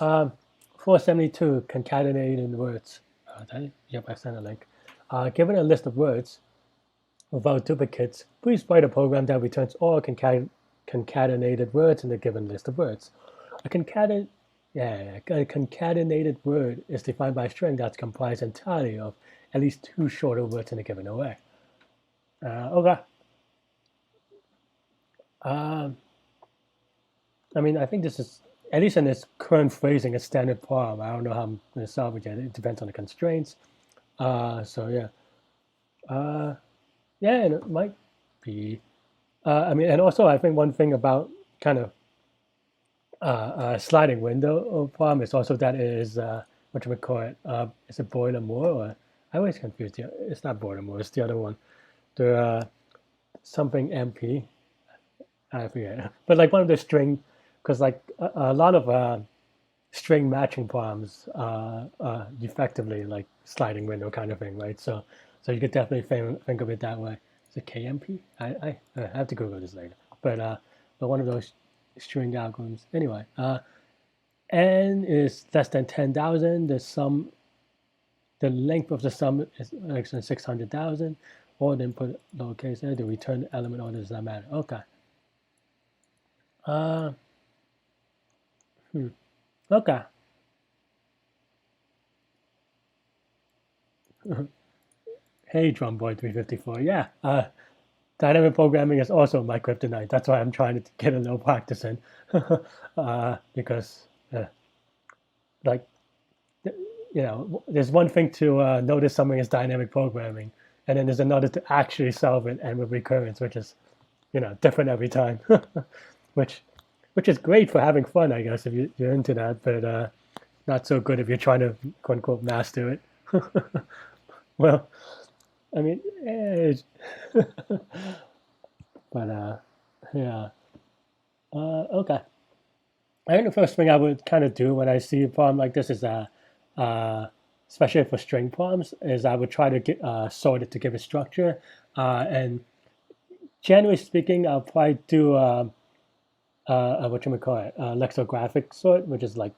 Um, 472 concatenated words. Yep, I sent a link. Given a list of words without duplicates, please write a program that returns all concatenated words in the given list of words. A a concatenated word is defined by a string that's comprised entirely of at least two shorter words in a given array. Okay. Um, I mean, I think this is, at least in its current phrasing, a standard problem. I don't know how I'm going to solve it yet. It depends on the constraints. So yeah. Yeah, and it might be. I mean, and also I think one thing about kind of sliding window problem is also that it is what you would call it. Is it boiler more or I always confuse the. It's not boiler more. It's the other one. The something MP. I forget. But like one of the string, because like a lot of string matching problems effectively like sliding window kind of thing, right? So you could definitely think of it that way. Is it KMP? I have to Google this later. But one of those string algorithms. Anyway, n is less than 10,000. The length of the sum is less than 600,000. Or then put lowercase a. The return element order does not matter. Okay. Uh, okay. Hey, Drumboy 354. Yeah. Dynamic programming is also my kryptonite. That's why I'm trying to get a little practice in, because like there's one thing to notice something is dynamic programming, and then there's another to actually solve it and with recurrence, which is different every time, which which is great for having fun, I guess, if you're into that, but not so good if you're trying to quote unquote master it. Well, I mean, but yeah, okay. I think the first thing I would kind of do when I see a problem like this is, especially for string problems, is I would try to get sort it to give it structure. And generally speaking, I'll probably do what you call it, lexicographic sort, which is like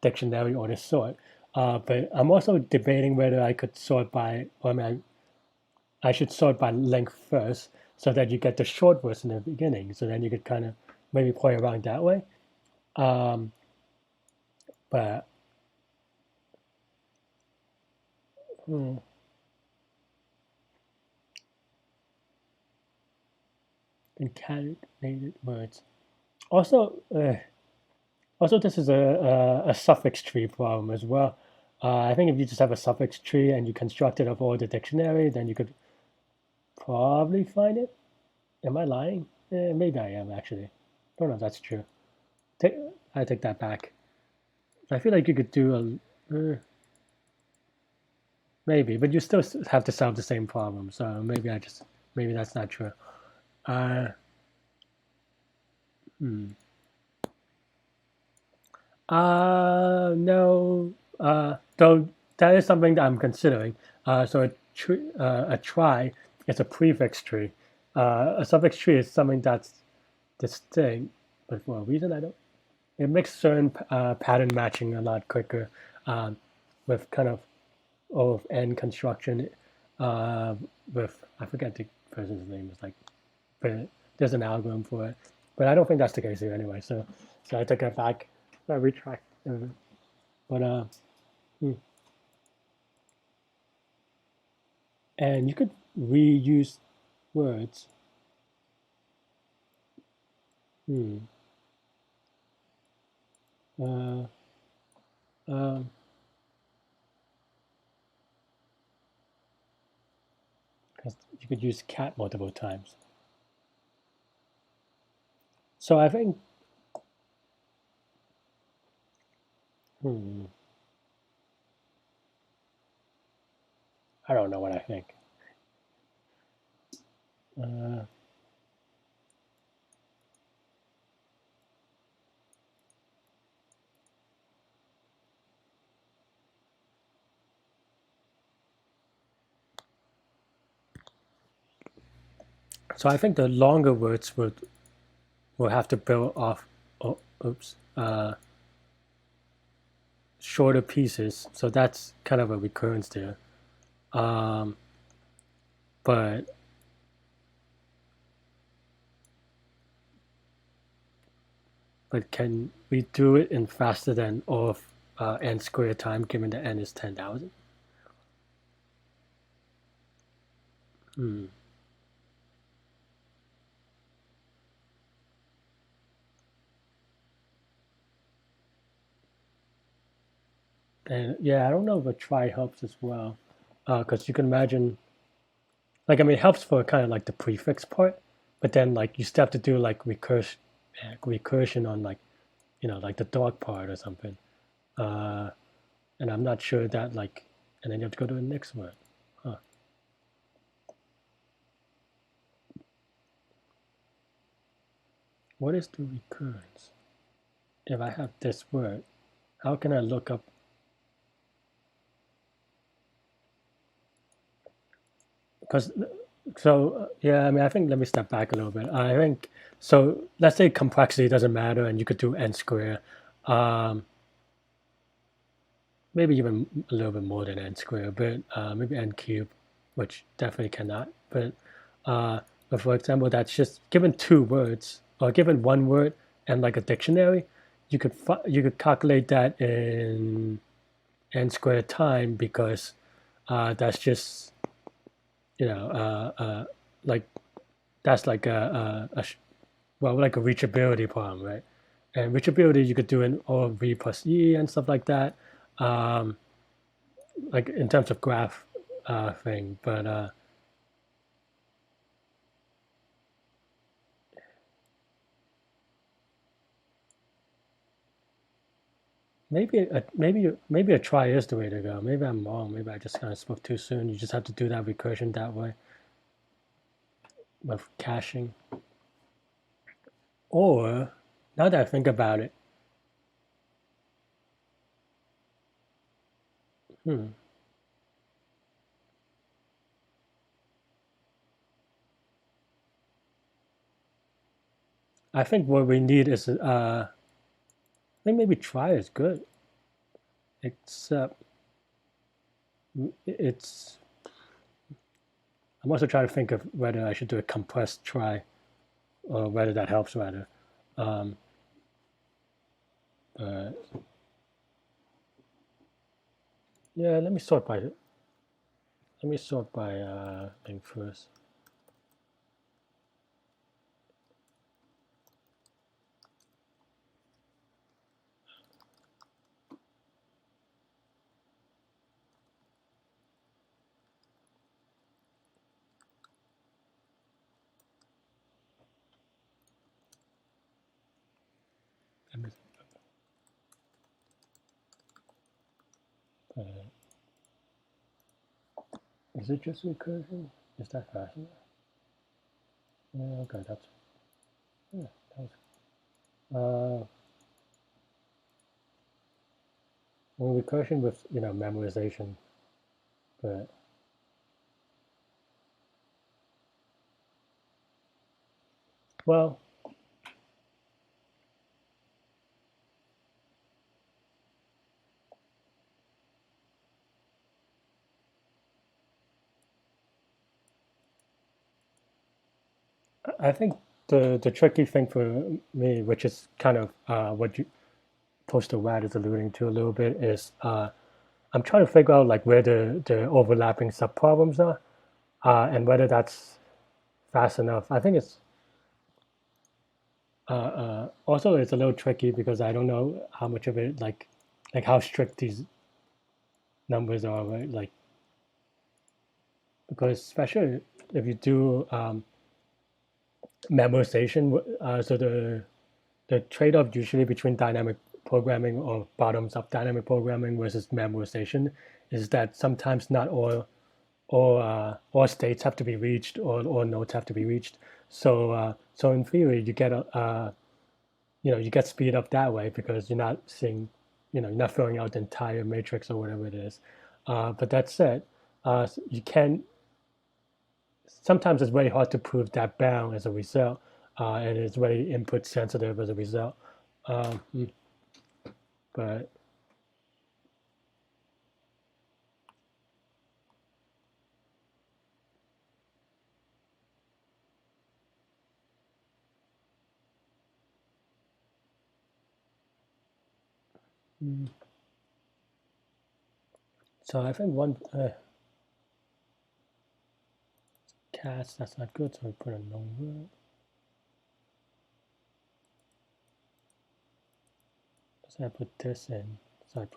dictionary order sort. But I'm also debating whether I could sort by, I mean, I should sort by length first, so that you get the short words in the beginning. So then you could kind of maybe play around that way. Um, but hmm, concatenated words. Also, this is a suffix tree problem as well. I think if you just have a suffix tree and you construct it of all the dictionary, then you could probably find it. Am I lying? Maybe I am actually. Don't know if that's true. Take, I take that back. I feel like you could do maybe, but you still have to solve the same problem. So maybe that's not true. Uh, hmm. No. Though that is something that I'm considering. So a trie is a prefix tree. A suffix tree is something that's distinct, but for a reason I don't. It makes certain pattern matching a lot quicker, with kind of O of n construction. Uh, with I forget the person's name. It's like, but there's an algorithm for it. But I don't think that's the case here anyway. So I take it back. I retract. But hmm. And you could reuse words. Hmm. Uh, um, because you could use cat multiple times. So I think, hmm, I don't know what I think. Uh, so I think the longer words will have to build off. Oh, oops. shorter pieces, so that's kind of a recurrence there. Um, but can we do it in faster than of n squared time, given that n is 10,000? Hmm. And yeah, I don't know if a try helps as well, because you can imagine, like, I mean, it helps for kind of like the prefix part, but then like you still have to do like recursion on, like, like the dog part or something. Uh, and I'm not sure that, like, and then you have to go to the next word. Huh. What is the recurrence? If I have this word, how can I look up? Because so yeah, I mean, I think let me step back a little bit. I think so. Let's say complexity doesn't matter, and you could do n square, um, maybe even a little bit more than n square, but maybe n cube, which definitely cannot. Uh, but for example, that's just given two words or given one word and like a dictionary, you could calculate that in n squared time, because that's just you know like that's like well, like a reachability problem, right? And reachability you could do in O v plus e and stuff like that, um, like in terms of graph thing. But maybe a try is the way to go. Maybe I'm wrong. Maybe I just kind of spoke too soon. You just have to do that recursion that way with caching. Or now that I think about it, hmm, I think what we need is I think maybe try is good, except it's. I'm also trying to think of whether I should do a compressed try or whether that helps rather. Um, but yeah, let me sort by thing first. Uh, is it just recursion? Is that fast enough? Yeah, okay, that's yeah, that was, well, recursion with memorization, but well, I think the tricky thing for me, which is kind of what you Poster Rat is alluding to a little bit, is I'm trying to figure out like where the overlapping subproblems are, and whether that's fast enough. I think it's also it's a little tricky because I don't know how much of it like how strict these numbers are, right? Like, because especially if you do memorization, so the trade-off usually between dynamic programming or bottoms-up dynamic programming versus memorization is that sometimes not all states have to be reached, or all nodes have to be reached. So in theory, you get you get speed up that way because you're not seeing, you're not filling out the entire matrix or whatever it is. But that said, you can sometimes it's very hard to prove that bound as a result, and it's very input sensitive as a result. Um, but So I think one cats, that's not good, so we put a no word. So I put this in. So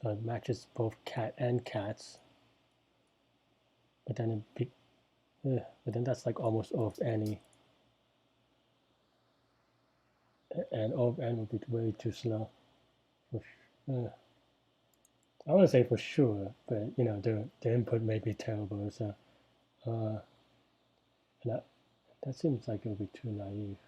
it matches both cat and cats. But then but then that's like almost O of any. And O of n would be way too slow. I want to say for sure, but you know the input may be terrible. So that seems like it would be too naive.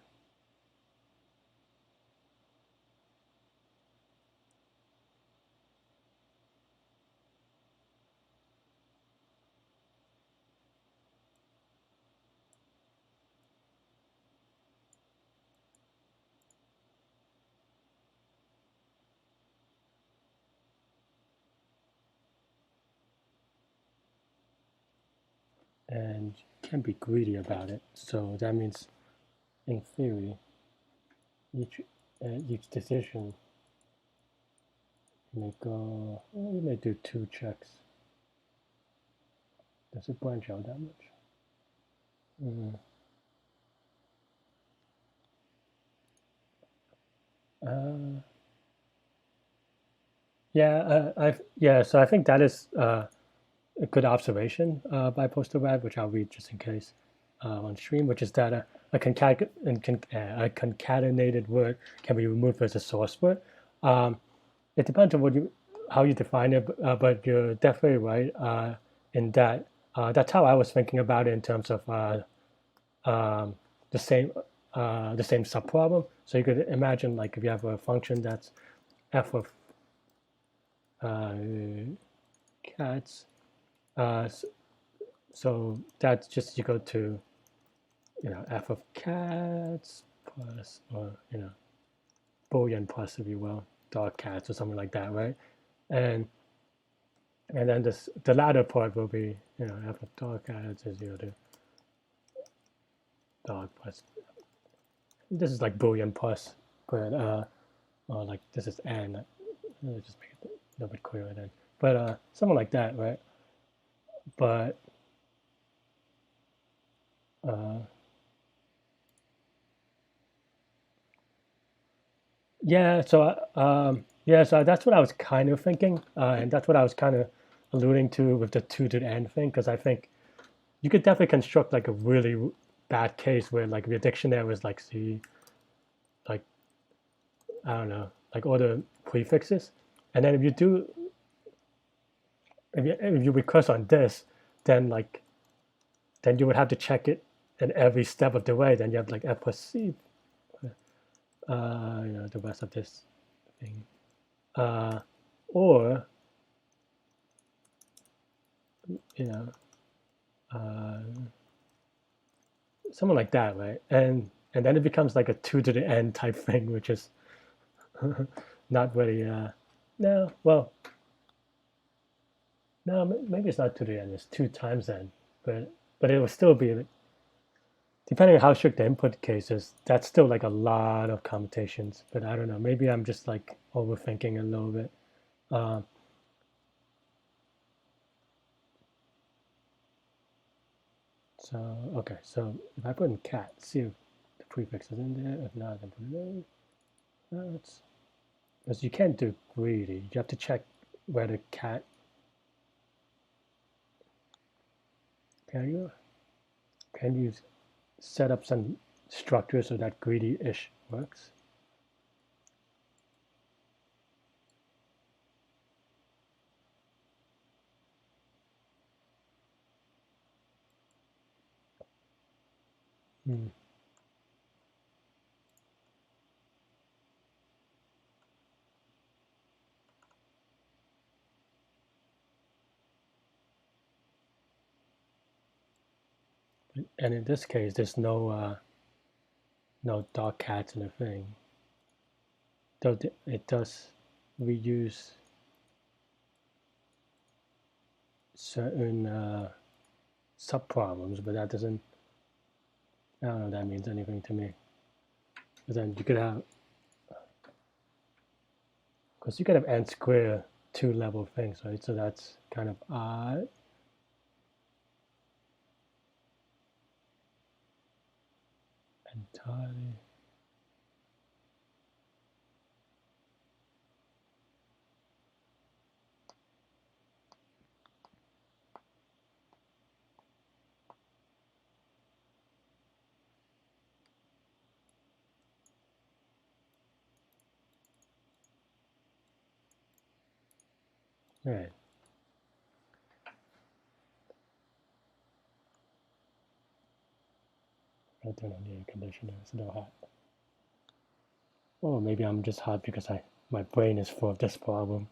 And you can't be greedy about it. So that means, in theory, each decision may go. You may do 2 checks. Does it branch out that much? So I think that is a good observation by Post-mortem, which I'll read just in case on stream, which is that a concatenated word can be removed as a source word. It depends on how you define it, but you're definitely right in that. That's how I was thinking about it in terms of the same subproblem. So you could imagine like if you have a function that's f of cats, so that's just you go to f of cats plus, or boolean plus, if you will, dog cats or something like that, right? And then the latter part will be f of dog cats is equal to dog plus. This is like boolean plus, but or like this is n. Let me just make it a little bit clearer then. But something like that, right? But so that's what I was kind of thinking, and that's what I was kind of alluding to with the 2 to the n thing, because I think you could definitely construct like a really bad case where like your dictionary was like like I don't know, like all the prefixes, and then if you recurse on this, then you would have to check it in every step of the way. Then you have like f plus c, the rest of this thing, or something like that, right? And then it becomes like a 2 to the n type thing, which is not really. No, well, no, maybe it's not 2 to the n. It's 2 times n, but it will still be, depending on how strict the input case is. That's still like a lot of commutations. But I don't know. Maybe I'm just like overthinking a little bit. So okay, so if I put in cat, see if the prefix is in there. If not, then put it in. That's because you can't do greedy. You have to check whether cat. Can you set up some structure so that greedy-ish works? And in this case, there's no dog cats in the thing. Though it does reuse certain subproblems, but that doesn't. I don't know if that means anything to me. But then you could have. Because you could have n square 2-level things, right? So that's kind of odd. Entirely. Right. I'll turn on the air conditioner. It's a little hot. Or maybe I'm just hot because my brain is full of this problem.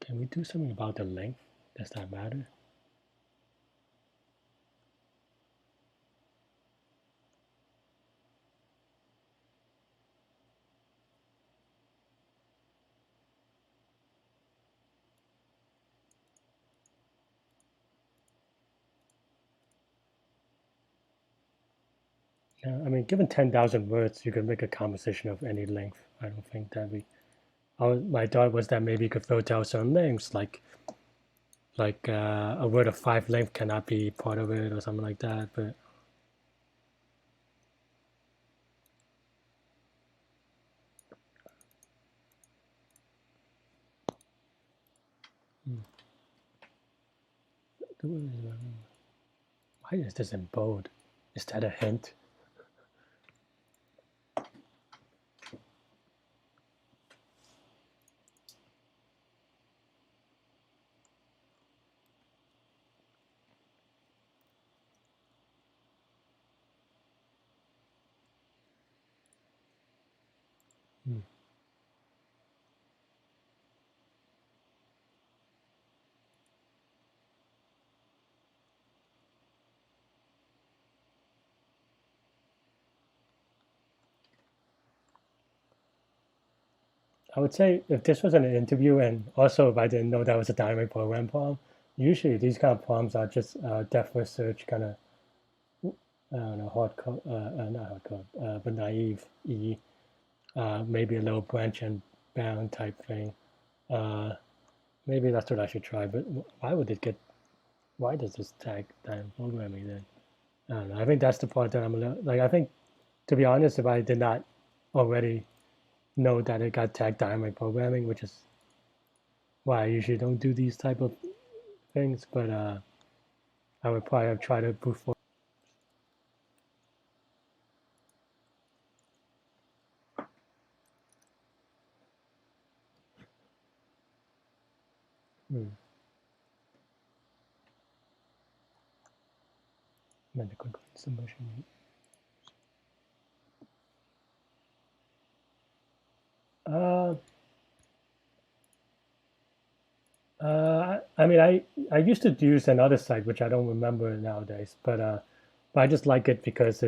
Can we do something about the length? Does that matter? Yeah, I mean, given 10,000 words, you can make a conversation of any length. I don't think that my thought was that maybe you could filter out certain lengths, like a word of 5 length cannot be part of it or something like that. But why is this in bold? Is that a hint? I would say if this was an interview, and also if I didn't know that was a dynamic program problem, usually these kind of problems are just depth first search kind of, I don't know, hard code, not hard code, but naive E, maybe a little branch and bound type thing. Maybe that's what I should try. But why does this tag dynamic programming then? I don't know. I think that's the part that I'm a little, like, I think, to be honest, if I did not already know that it got tagged dynamic programming, which is why I usually don't do these type of things, but I would probably have tried to brute force. Hmm. Meant to quick submission. Uh, I mean, I used to use another site which I don't remember nowadays, but I just like it because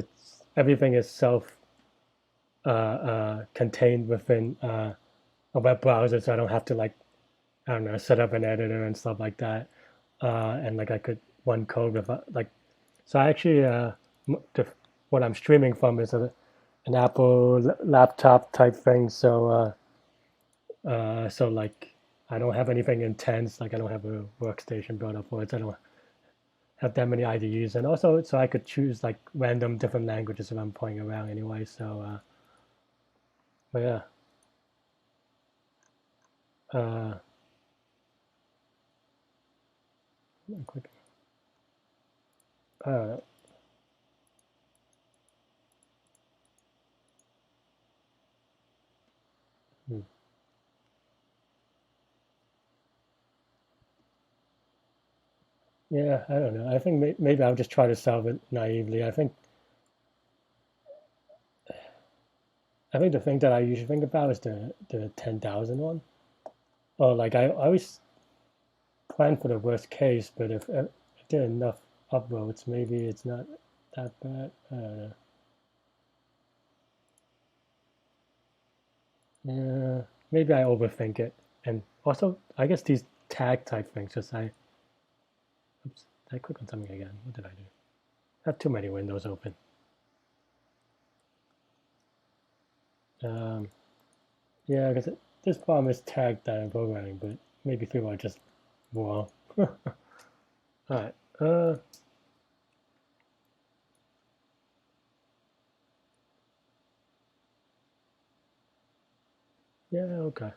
everything is self contained within a web browser, so I don't have to, like, I don't know, set up an editor and stuff like that. And like I could run code with like, so I actually what I'm streaming from is an Apple laptop type thing. So like I don't have anything intense. Like I don't have a workstation built up for it. So I don't have that many IDEs, and also so I could choose like random different languages if I'm playing around anyway. So, but yeah. Uh, quick. Uh, hmm. Yeah, I don't know. I think maybe I'll just try to solve it naively. I think the thing that I usually think about is the 10,000 one. Or like I always plan for the worst case, but if I did enough upvotes, maybe it's not that bad. I don't know. Yeah, maybe I overthink it. And also, I guess these tag type things, just oops, did I click on something again? What did I do? I have too many windows open. Yeah, because this problem is tagged that I'm programming, but maybe people are just wrong. All right. Yeah, okay.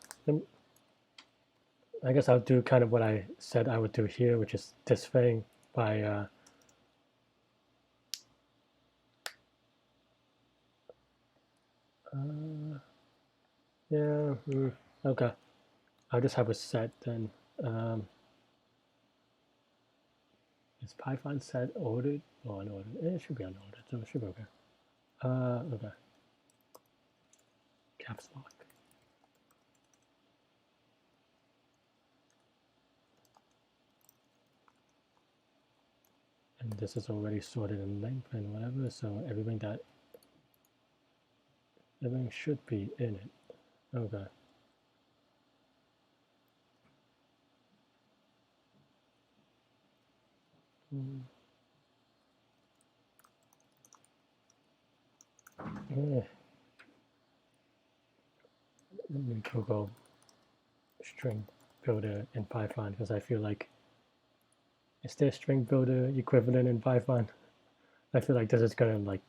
I guess I'll do kind of what I said I would do here, which is this thing by yeah, okay. I'll just have a set then. Um, is Python set ordered or unordered? It should be unordered, so it should be okay. Okay. Caps lock. And this is already sorted in length and whatever, so everything should be in it. Okay. Yeah. Let me Google string builder in Python because I feel like is there string builder equivalent in Python? I feel like this is gonna like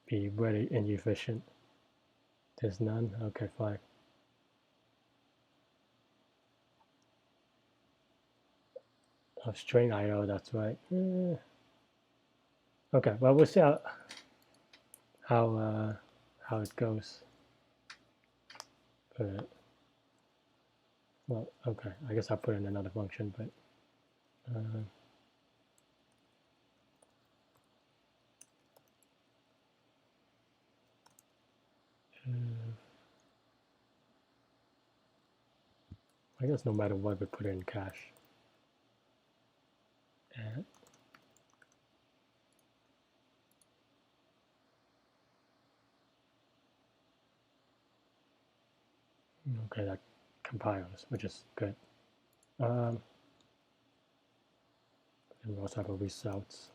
be very inefficient. There's none? Okay, fine. Oh, string IO, that's right. Okay, well we'll see how it goes. But, well, okay, I guess I'll put in another function, but I guess no matter what we put in cache. And okay, that compiles, which is good. And we also have a results.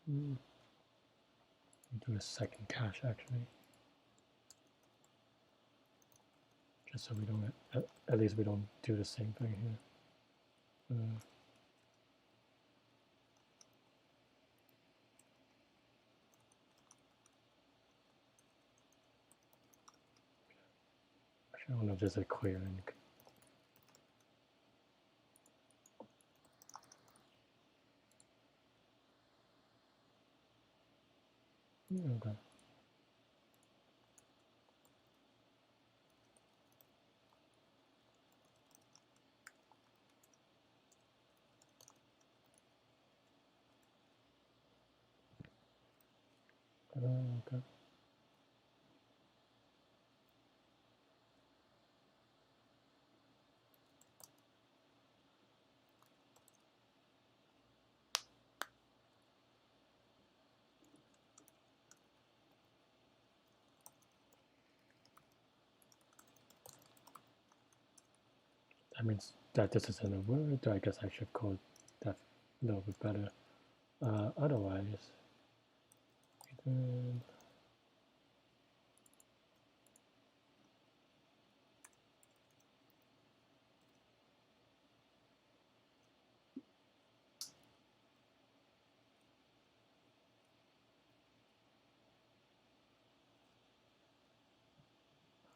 If do a second cache actually, just so we don't at least we don't do the same thing here. Actually, I don't know if there's a clearing. Okay. Okay. That means that this is in a word. I guess I should code that a little bit better. Otherwise,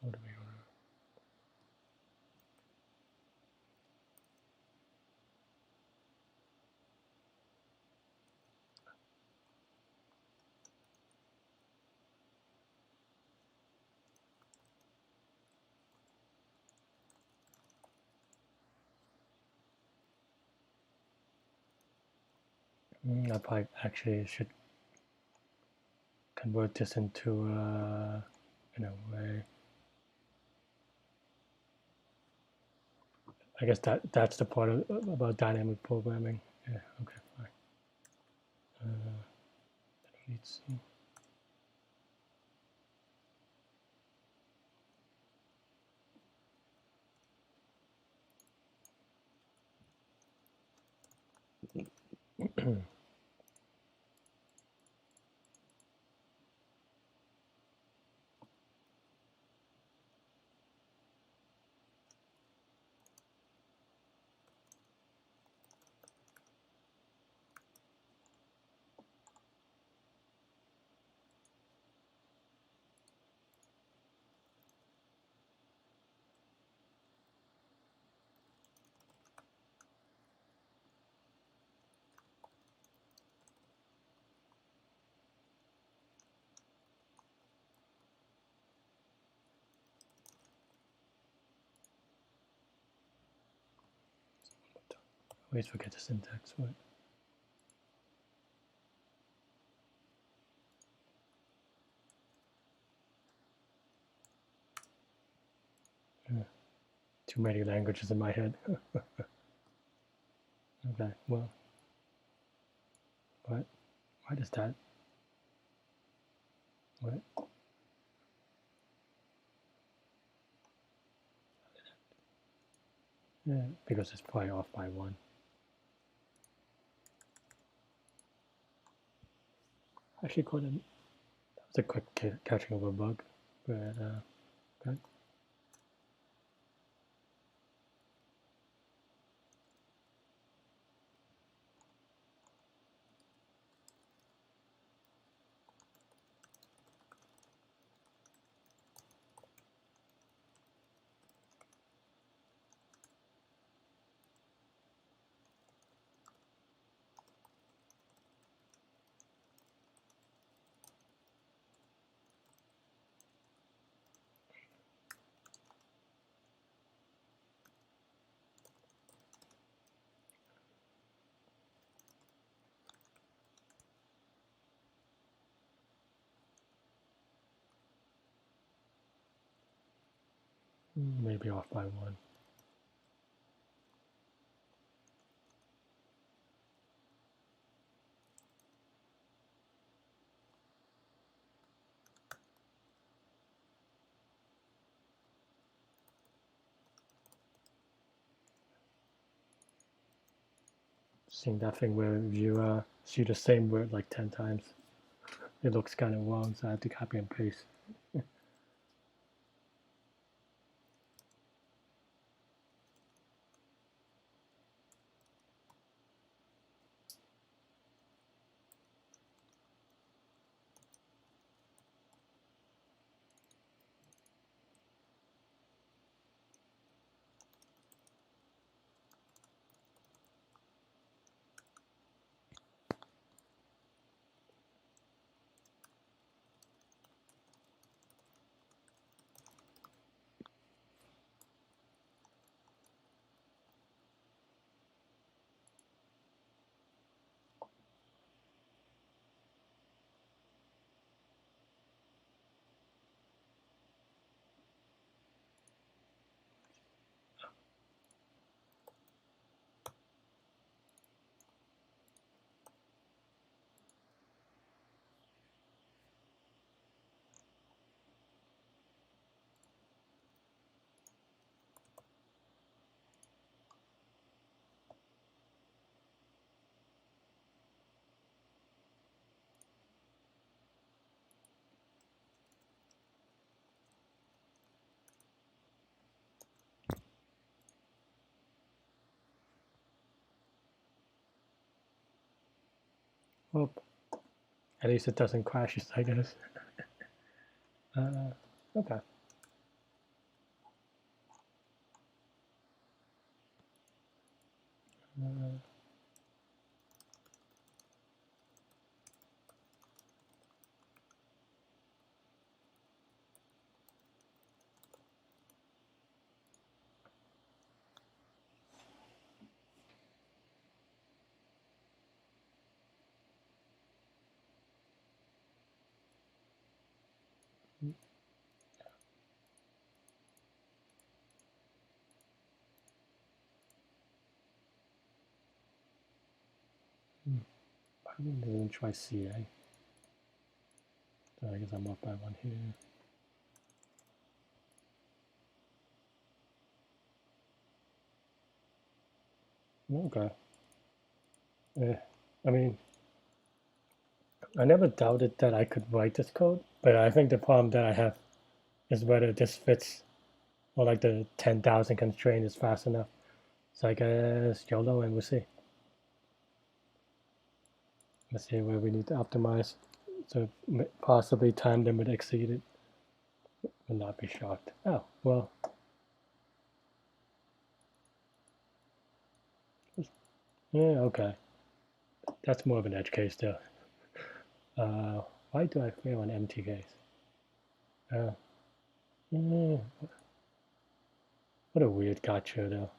How do we I probably actually should convert this into in a way. I guess that's the part about dynamic programming. Yeah, okay, fine. Let's see. Always forget the syntax, right? Too many languages in my head. Okay, well, what? Why does that? What? Yeah, because it's probably off by 1. Actually, that was a quick catching of a bug, but good. Maybe off by 1. Seeing that thing where you see the same word like 10 times, it looks kind of wrong, so I have to copy and paste. Well, at least it doesn't crash, I guess. Okay. I didn't try CA. So I guess I'm off by one here. Okay. I mean, I never doubted that I could write this code, but I think the problem that I have is whether this fits or like the 10,000 constraint is fast enough. So I guess YOLO and we'll see. Let's see where we need to optimize. So possibly time limit exceeded. Will not be shocked. Oh, well. Yeah, okay. That's more of an edge case though. Why do I fail an empty case? What a weird gotcha though.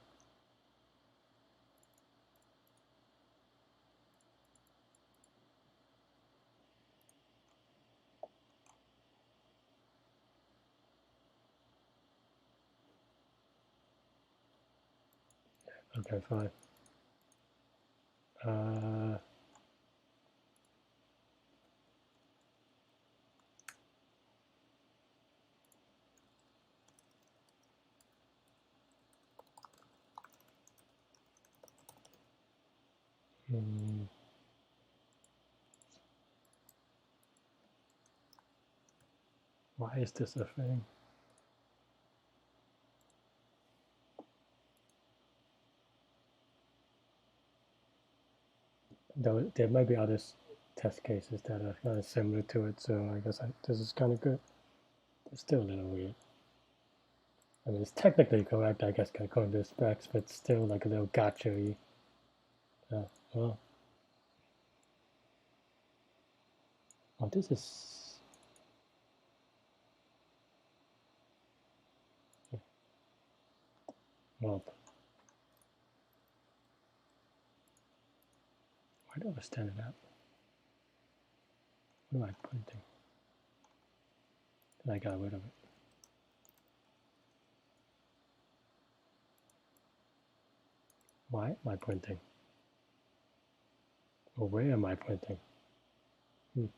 Okay, fine. Why is this a thing? Though there might be other test cases that are kind of similar to it, so I guess this is kind of good. It's still a little weird. I mean, it's technically correct, I guess, according to the specs, but still like a little gotcha-y. Well, oh, this is. Well, why do I stand it up? What am I printing? And I got rid of it. Why am I printing? Or where am I printing? Is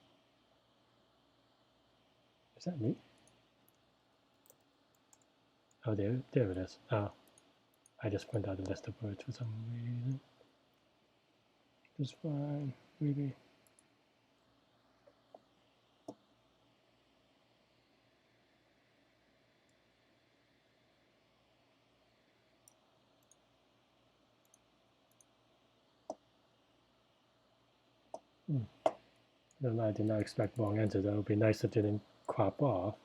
that me? Oh, there it is. Oh, I just print out a list of words for some reason. Just fine, maybe. I did not expect wrong answer. That would be nice if it didn't crop off.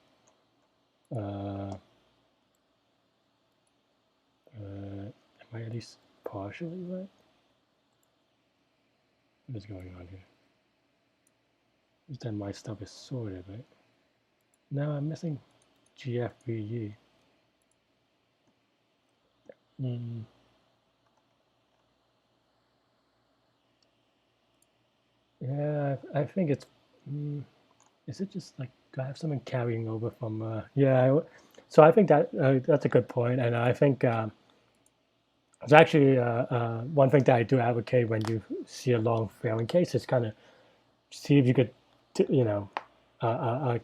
Am I at least partially right? What is going on here? Then my stuff is sorted, right? Now I'm missing GFVE. Yeah, I think it's. Is it just like, do I have something carrying over from? Yeah, so I think that that's a good point, and I think it's actually one thing that I do advocate when you see a long failing case is kind of see if you could,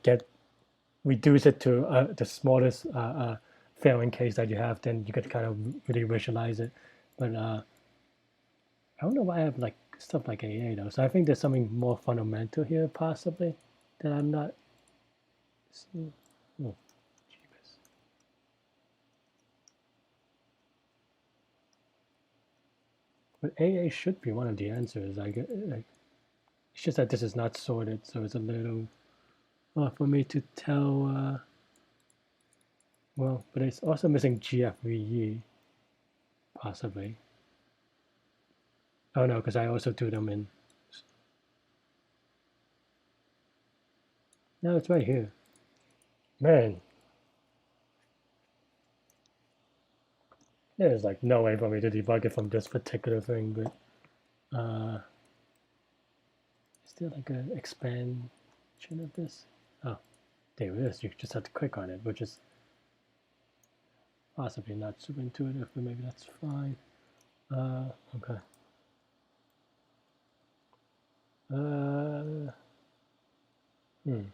get reduce it to the smallest failing case that you have. Then you could kind of really visualize it. But I don't know why I have like stuff like AA though. So I think there's something more fundamental here possibly that I'm not. Oh, jeebus. But AA should be one of the answers. It's just that this is not sorted, so it's a little for me to tell. Well, but it's also missing GFVE, possibly. Oh no, because I also do them in. No, it's right here. Man, there's like no way for me to debug it from this particular thing, but is there like an expansion of this? Oh, there it is. You just have to click on it, which is possibly not super intuitive, but maybe that's fine. Okay. Hmm.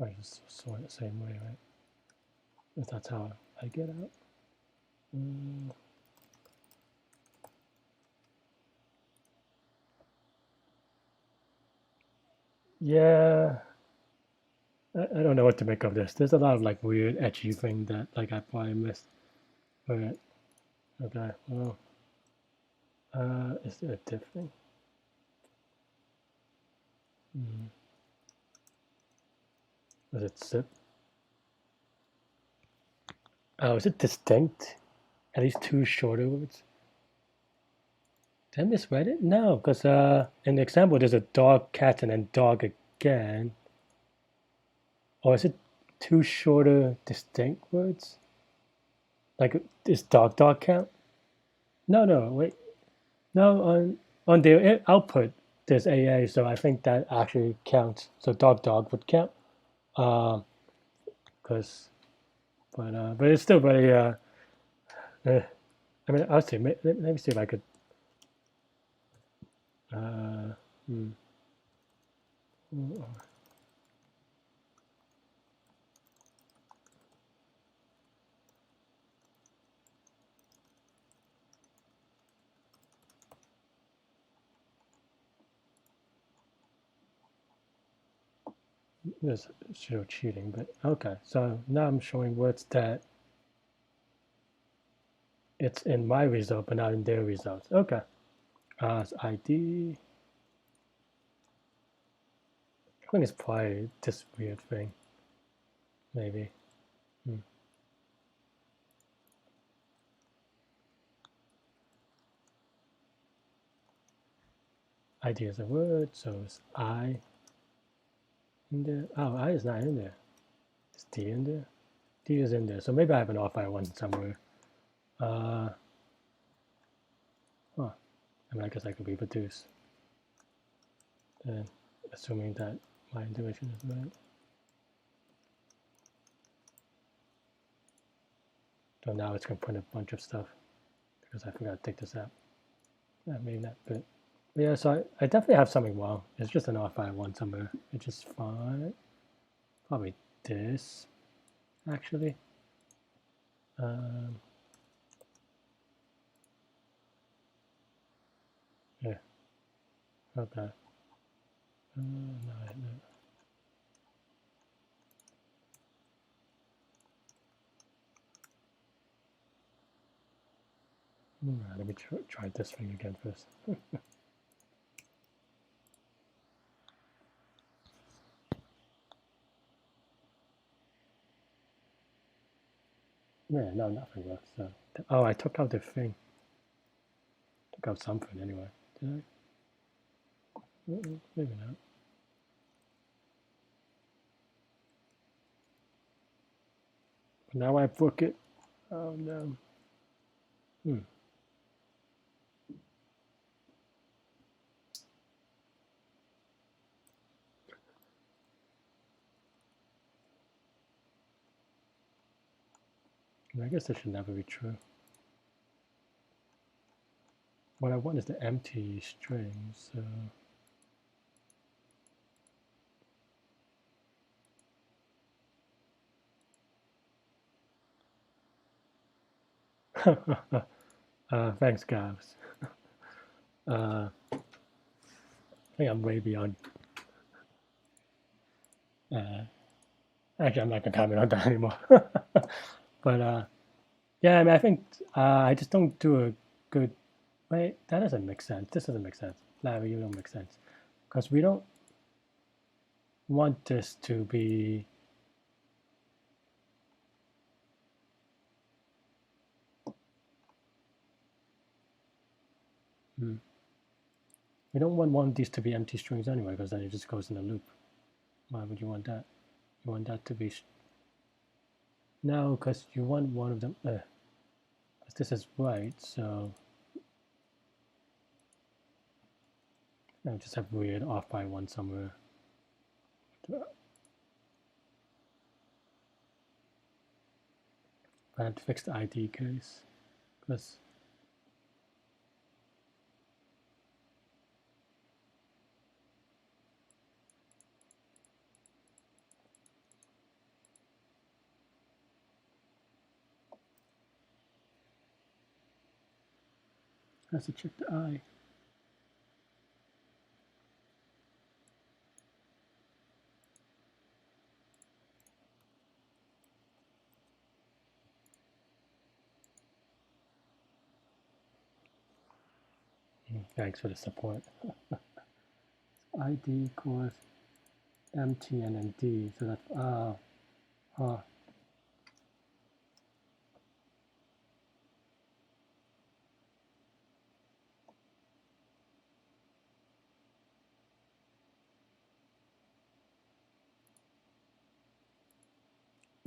I just saw it the same way, right? If that's how I get out. Yeah, I don't know what to make of this. There's a lot of like weird edgy thing that like I probably missed. But okay, well, is there a diff thing? Was it zip? Oh, is it distinct? At least two shorter words? Did I misread it? No, because in the example there's a dog, cat, and then dog again. Or is it two shorter distinct words? Like, is dog dog count? No, no, wait. No, on the output there's AA, so I think that actually counts. So dog dog would count. Because, but it's still very. I mean, I'll see. Let me see if I could. Hmm. This show cheating, but okay. So now I'm showing words that it's in my result, but not in their results. Okay. So ID. I think it's probably this weird thing. Maybe. ID is a word, so it's I in there. Oh, I is not in there. Is D in there? D is in there. So maybe I have an off by one somewhere. Huh. I mean, I guess I could reproduce. And assuming that my intuition is right. So now it's going to print a bunch of stuff because I forgot to take this out. Maybe not, but yeah, so I definitely have something wrong. It's just an off by one somewhere, which is fine. Probably this, actually. Yeah, okay. No. Let me try this thing again first. Yeah, no, nothing works. So, oh, I took out the thing. Took out something anyway. Did I? Maybe not. But now I book it. Oh no. I guess this should never be true. what I want is the empty string. So thanks, guys. I think I'm way beyond. Actually, I'm not gonna comment on that anymore. But yeah, I mean, I think I just don't do a good. Wait, that doesn't make sense. This doesn't make sense. Larry, you don't make sense because we don't want this to be. We don't want these to be empty strings anyway, because then it just goes in a loop. Why would you want that? You want that to be. No, because you want one of them. This is right, so I just have weird off by one somewhere. I have to fix the ID case because I have to check the I. Thanks for the support. ID equals MT and then D, so that's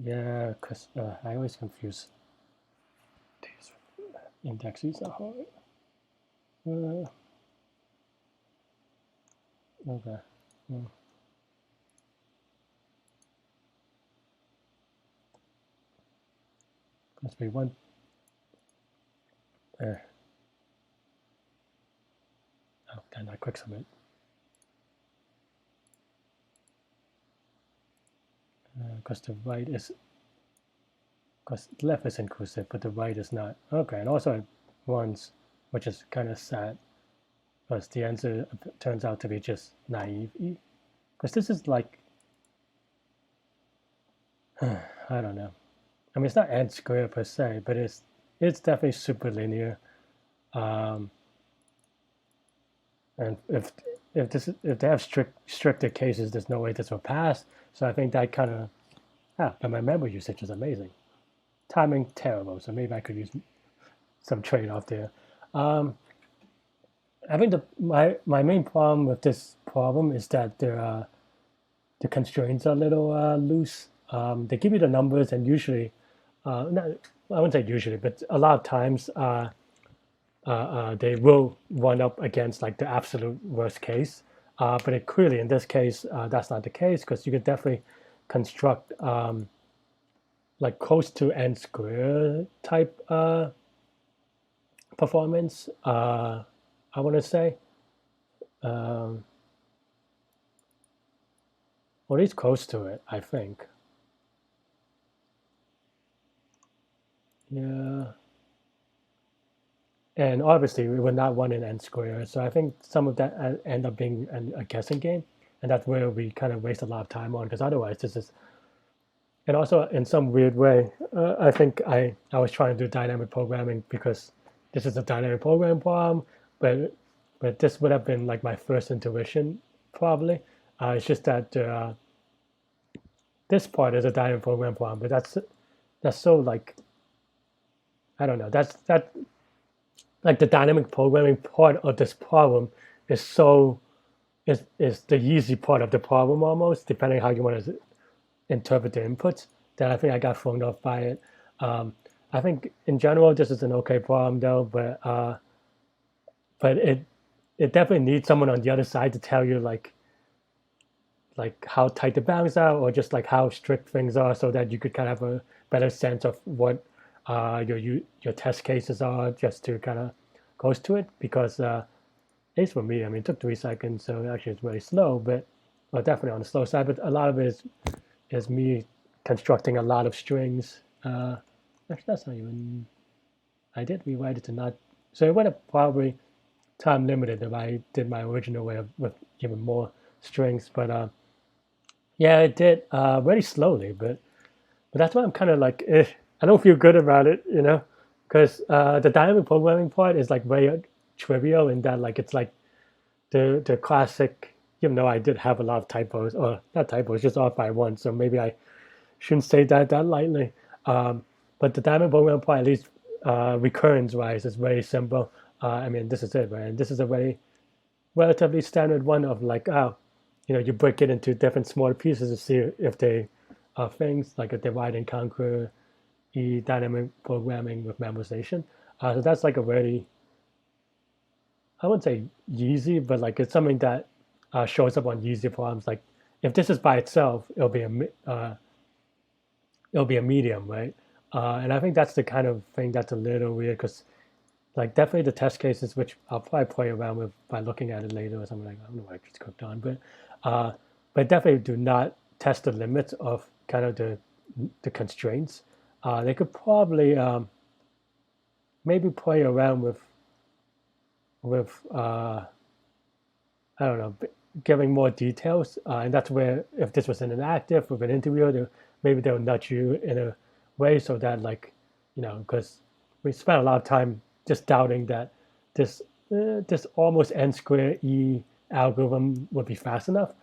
yeah, because I always confuse these indexes are hard. Okay. Because we want oh, then I quick submit. Because the right is, because left is inclusive, but the right is not. Okay, and also it runs, which is kind of sad, because the answer turns out to be just naive. Because this is like, I don't know. I mean, it's not n squared per se, but it's definitely super linear. And if they have stricter cases, there's no way this will pass. So I think that kind of but my memory usage is amazing. Timing terrible, so maybe I could use some trade-off there. I think my main problem with this problem is that the constraints are a little loose. They give you the numbers, and usually, not, I wouldn't say usually, but a lot of times they will run up against like the absolute worst case. But clearly in this case, that's not the case, because you could definitely construct like close to n squared type performance, I want to say. Or at least close to it, I think. Yeah. And obviously we would not run in n squared, so I think some of that end up being a guessing game, and that's where we kind of waste a lot of time on, because otherwise this is. And also in some weird way, I think I was trying to do dynamic programming because this is a dynamic program problem, but this would have been like my first intuition probably. It's just that this part is a dynamic program problem, but that's so like, I don't know, that like the dynamic programming part of this problem is so is the easy part of the problem almost, depending how you want to interpret the inputs, that I think I got thrown off by it. I think in general this is an okay problem though, but it definitely needs someone on the other side to tell you like how tight the bounds are, or just like how strict things are, so that you could kind of have a better sense of what your test cases are, just to kind of close to it because at least for me, I mean, it took 3 seconds, so actually it's really slow, but well, definitely on the slow side. But a lot of it is me constructing a lot of strings. Actually, that's not even. I did rewrite it to not. So it would have probably time limited if I did my original way of with even more strings. But yeah, it did very slowly. But that's why I'm kind of like, I don't feel good about it, because the dynamic programming part is like very trivial in that like it's like the classic. Even though I did have a lot of typos, or not typos, just off by one. So maybe I shouldn't say that lightly. But the dynamic programming part, at least recurrence-wise, is very simple. I mean, this is it, right? And this is a very relatively standard one of like, you break it into different smaller pieces to see if they are things like a divide and conquer, dynamic programming with memorization. So that's like a very, I wouldn't say easy, but like it's something that shows up on easy problems. Like if this is by itself, it'll be a medium, right? And I think that's the kind of thing that's a little weird because, like, definitely the test cases, which I'll probably play around with by looking at it later or something like that. I don't know what I just cooked on, but definitely do not test the limits of kind of the constraints. They could probably maybe play around with I don't know, giving more details, and that's where if this was an interactive with an interviewer, maybe they'll nudge you in a way so that like, because we spent a lot of time just doubting that this almost n square e algorithm would be fast enough,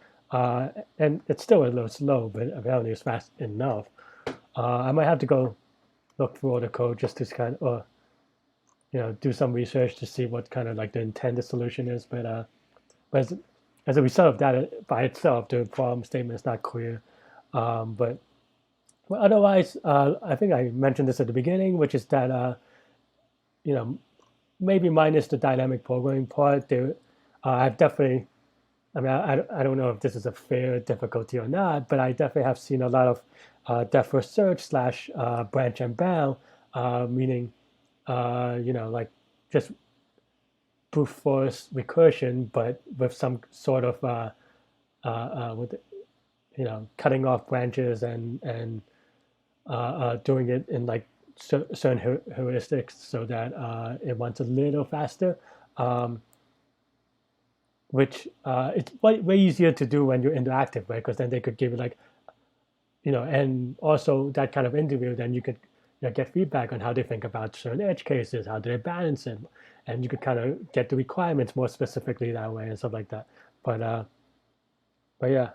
and it's still a little slow, but apparently it's fast enough. I might have to go look through all the code just to kind of, do some research to see what kind of like the intended solution is, but as a result of that by itself, the problem statement is not clear. But well, otherwise, I think I mentioned this at the beginning, which is that, maybe minus the dynamic programming part, I've definitely, I mean, I don't know if this is a fair difficulty or not, but I definitely have seen a lot of depth first search / branch and bound, meaning, like just brute force recursion, but with some sort of with cutting off branches and doing it in like certain heuristics so that it runs a little faster, which it's way easier to do when you're interactive, right? Because then they could give you like, and also that kind of interview, then you could get feedback on how they think about certain edge cases, how do they balance it, and you could kind of get the requirements more specifically that way and stuff like that. But yeah,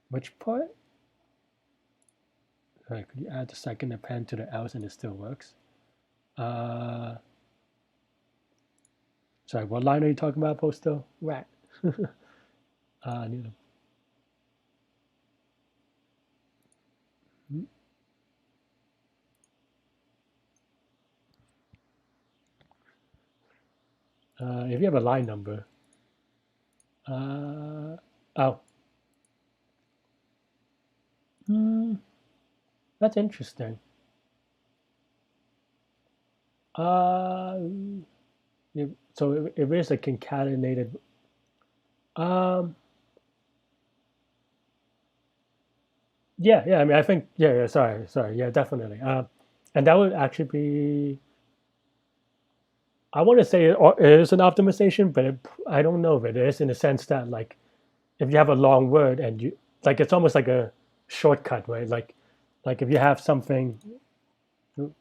which part? All right, could you add the second append to the else and it still works? Sorry, what line are you talking about, Posto? Rat. I need if you have a line number. Oh. That's interesting. So it is a concatenated. Yeah. I mean, I think yeah. Sorry. Yeah, definitely. And that would actually be. I want to say it is an optimization, but I don't know if it is in the sense that like, if you have a long word and you like, it's almost like a shortcut, right? Like if you have something. Oh,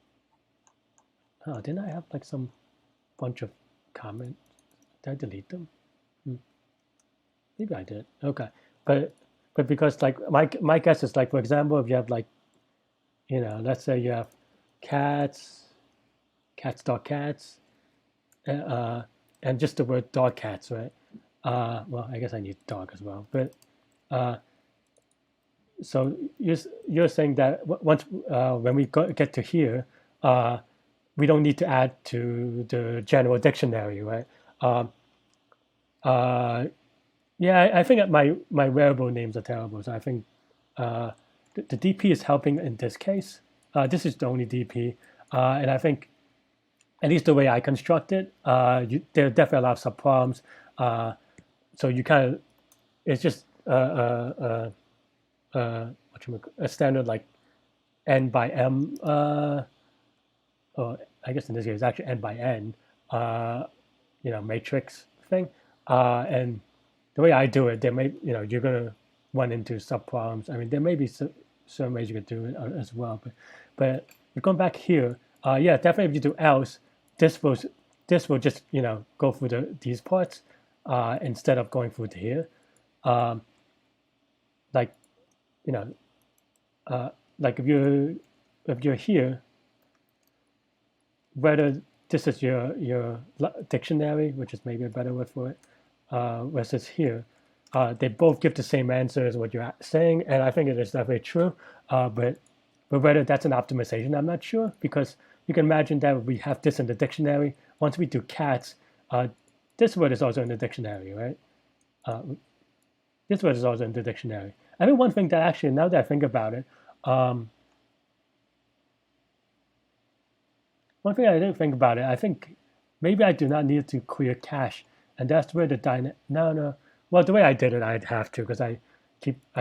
didn't I have like some bunch of comments? Did I delete them? Maybe I did. Okay, but because like my guess is like, for example, if you have like, let's say you have cats, dog cats, and just the word dog cats, right? Well, I guess I need dog as well, but so you're saying that once when we get to here, we don't need to add to the general dictionary, right? Yeah, I think that my variable names are terrible, so I think the DP is helping in this case. This is the only DP, and I think at least the way I construct it, there are definitely a lot of subproblems. So you kind of, it's just a standard like n by m, or I guess in this case it's actually n by n, matrix thing. And the way I do it, there may, you're gonna run into subproblems. I mean, there may be certain ways you could do it as well, but going back here, yeah, definitely if you do else, this will just go through these parts instead of going through to here. Like like if you're here, whether this is your dictionary, which is maybe a better word for it, versus here, they both give the same answer as what you're saying, and I think it is definitely true. But whether that's an optimization, I'm not sure, because you can imagine that we have this in the dictionary. Once we do cats, this word is also in the dictionary, right? This word is also in the dictionary. I think one thing that actually, now that I think about it, one thing I didn't think about it, I think maybe I do not need to clear cache, and that's where the no. Well, the way I did it, I'd have to, because I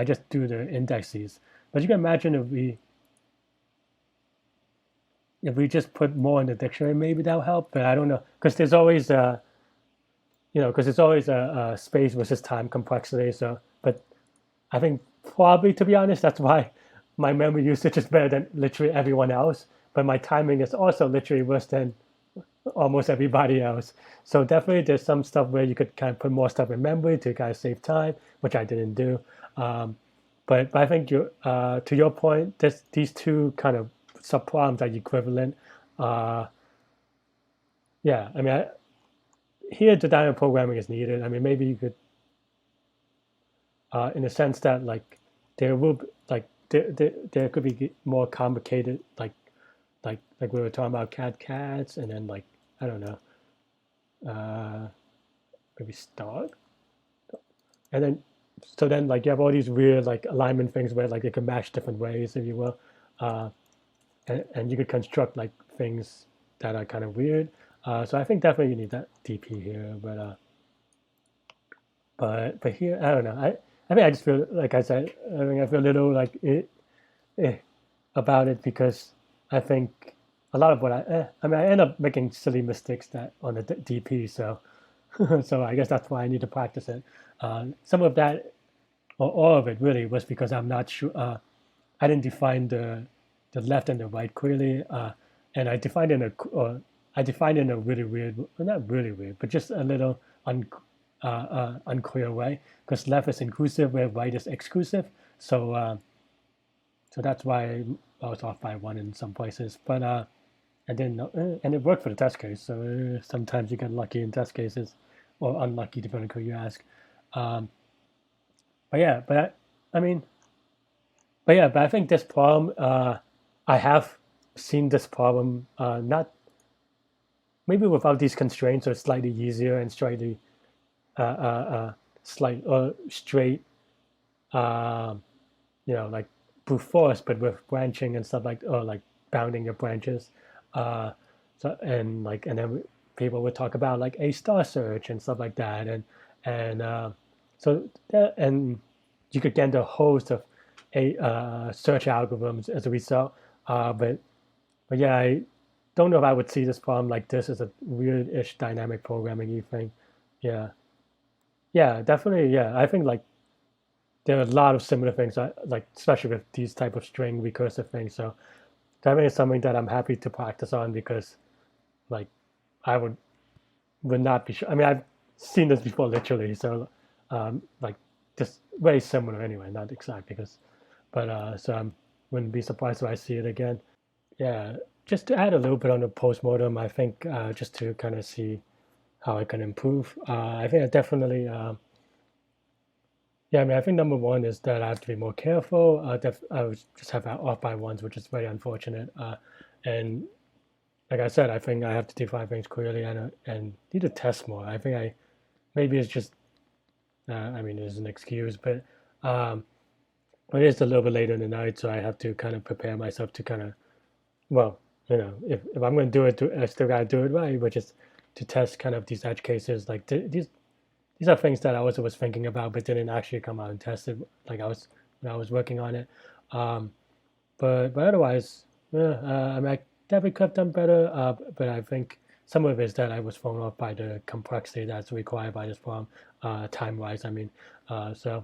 just do the indices. But you can imagine if we just put more in the dictionary, maybe that'll help. But I don't know, because there's always because it's always a space versus time complexity. So, but I think probably, to be honest, that's why my memory usage is better than literally everyone else. But my timing is also literally worse than almost everybody else. So definitely there's some stuff where you could kind of put more stuff in memory to kind of save time, which I didn't do. But I think to your point, these two kind of subproblems are equivalent. Yeah, I mean, here the dynamic programming is needed. I mean, maybe you could, in a sense that like there will be, like there could be more complicated like we were talking about cats, and then like I don't know, maybe start, and then so then like you have all these weird like alignment things where like they can match different ways, if you will, and you could construct like things that are kind of weird. So I think definitely you need that DP here, but here I don't know. I think I just feel like I said. I think I feel a little like about it, because I think a lot of what I mean, I end up making silly mistakes that on the DP. So so I guess that's why I need to practice it. Some of that, or all of it, really was because I'm not sure. I didn't define the left and the right clearly, and I defined in a really weird, well, not really weird, but just a little unclear way, because left is inclusive where right is exclusive. So so that's why I was off by one in some places. But I didn't know, and it worked for the test case. So sometimes you get lucky in test cases, or unlucky depending on who you ask. But yeah, I mean, but yeah, but I think this problem, I have seen this problem not maybe without these constraints, or slightly easier and slightly slight or straight, like brute force, but with branching and stuff, like, or like bounding your branches. So and then people would talk about like a star search and stuff like that, and so and you could get a host of a search algorithms as a result. But yeah, I don't know if I would see this problem like this as a weird-ish dynamic programming thing. Yeah, yeah, definitely. Yeah, I think like there are a lot of similar things, like especially with these type of string recursive things. So definitely is something that I'm happy to practice on, because like I would not be sure. I mean, I've seen this before literally, so like just very similar anyway, not exact, because so I wouldn't be surprised if I see it again. Yeah, just to add a little bit on the post-mortem, I think just to kind of see how I can improve. I think I definitely, yeah, I mean, I think number one is that I have to be more careful. I would just have off by ones, which is very unfortunate. And like I said, I think I have to define things clearly, and need to test more. I think maybe it's just, I mean, it's an excuse, but it is a little bit later in the night, so I have to kind of prepare myself to kind of, well, if I'm going to do it, I still got to do it right, which is to test kind of these edge cases. Like these are things that I also was thinking about, but didn't actually come out and test it. Like when I was working on it. Um, but otherwise, yeah, I mean, I definitely could have done better. But I think some of it is that I was thrown off by the complexity that's required by this problem, time-wise. I mean, so